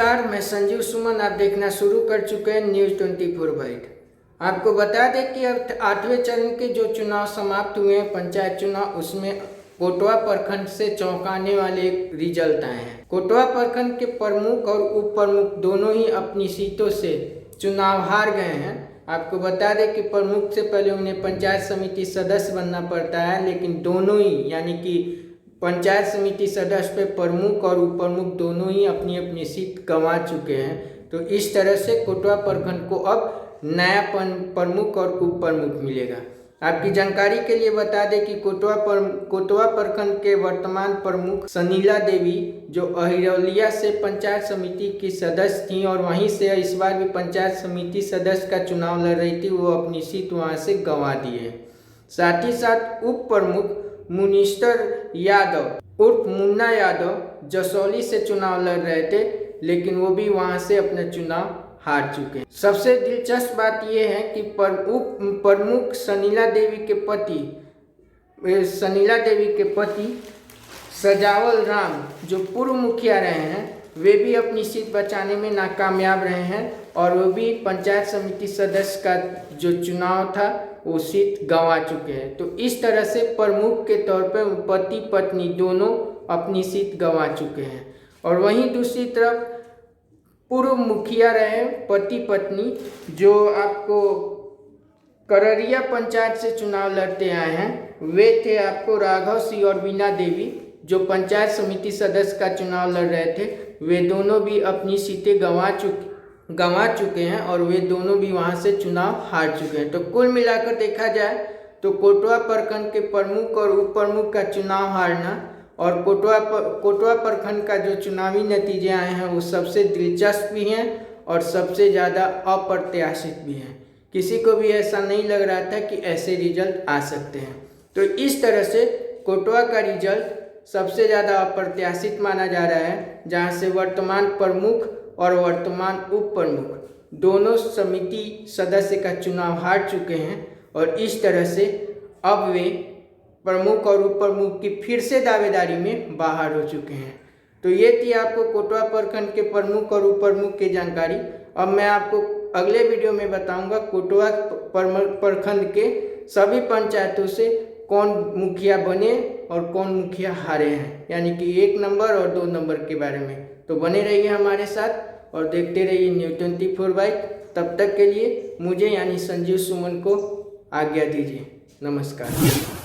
नमस्कार, मैं संजीव सुमन। आप देखना शुरू कर चुके हैं न्यूज़ 24/। आपको बता दें कि अब 8वें चरण के जो चुनाव समाप्त हुए हैं, पंचायत चुनाव, उसमें कोटवा प्रखंड से चौंकाने वाले रिजल्ट आए हैं। कोटवा प्रखंड के प्रमुख और उप प्रमुख दोनों ही अपनी सीटों से चुनाव हार गए हैं। आपको बता दें कि प्रमुख से पहले उन्हें पंचायत समिति सदस्य बनना पड़ता है, लेकिन दोनों ही यानी कि पंचायत समिति सदस्य पे प्रमुख और उप प्रमुख दोनों ही अपनी अपनी सीट गंवा चुके हैं। तो इस तरह से कोटवा प्रखंड को अब नया प्रमुख और उप प्रमुख मिलेगा। आपकी जानकारी के लिए बता दें कि कोटवा प्रखंड के वर्तमान प्रमुख सनीला देवी, जो अहिरौलिया से पंचायत समिति की सदस्य थी और वहीं से इस बार भी पंचायत समिति सदस्य का चुनाव लड़ रही थी, वो अपनी सीट वहां से गंवा दी है। साथ ही साथ उप प्रमुख मुनीश्वर यादव उर्फ मुन्ना यादव जसौली से चुनाव लड़ रहे थे, लेकिन वो भी वहां से अपना चुनाव हार चुके हैं। सबसे दिलचस्प बात यह है कि उप प्रमुख सनीला देवी के पति सजावल राम, जो पूर्व मुखिया रहे हैं, वे भी अपनी सीट बचाने में नाकामयाब रहे हैं और वो भी पंचायत समिति सदस्य का जो चुनाव था वो सीट गंवा चुके हैं। तो इस तरह से प्रमुख के तौर पर पति पत्नी दोनों अपनी सीट गंवा चुके हैं। और वहीं दूसरी तरफ पूर्व मुखिया रहे पति पत्नी, जो आपको कररिया पंचायत से चुनाव लड़ते आए हैं, वे थे आपको राघव सिंह और वीणा देवी, जो पंचायत समिति सदस्य का चुनाव लड़ रहे थे। वे दोनों भी अपनी सीटें गंवा चुके हैं और वे दोनों भी वहां से चुनाव हार चुके हैं। तो कुल मिलाकर देखा जाए तो कोटवा प्रखंड के प्रमुख और उप प्रमुख का चुनाव हारना और कोटवा प्रखंड का जो चुनावी नतीजे आए हैं वो सबसे दिलचस्प भी हैं और सबसे ज़्यादा अप्रत्याशित भी हैं। किसी को भी ऐसा नहीं लग रहा था कि ऐसे रिजल्ट आ सकते हैं। तो इस तरह से कोटवा का रिजल्ट सबसे ज़्यादा अप्रत्याशित माना जा रहा है, जहाँ से वर्तमान प्रमुख और वर्तमान उप प्रमुख दोनों समिति सदस्य का चुनाव हार चुके हैं और इस तरह से अब वे प्रमुख और उप प्रमुख की फिर से दावेदारी में बाहर हो चुके हैं। तो ये थी आपको कोटवा प्रखंड के प्रमुख और उप प्रमुख की जानकारी। अब मैं आपको अगले वीडियो में बताऊंगा कोटवा प्रखंड के सभी पंचायतों से कौन मुखिया बने और कौन मुखिया हारे हैं, यानी कि 1 नंबर और 2 नंबर के बारे में। तो बने रहिए हमारे साथ और देखते रहिए न्यूज़ 24/। तब तक के लिए मुझे यानी संजीव सुमन को आज्ञा दीजिए। नमस्कार।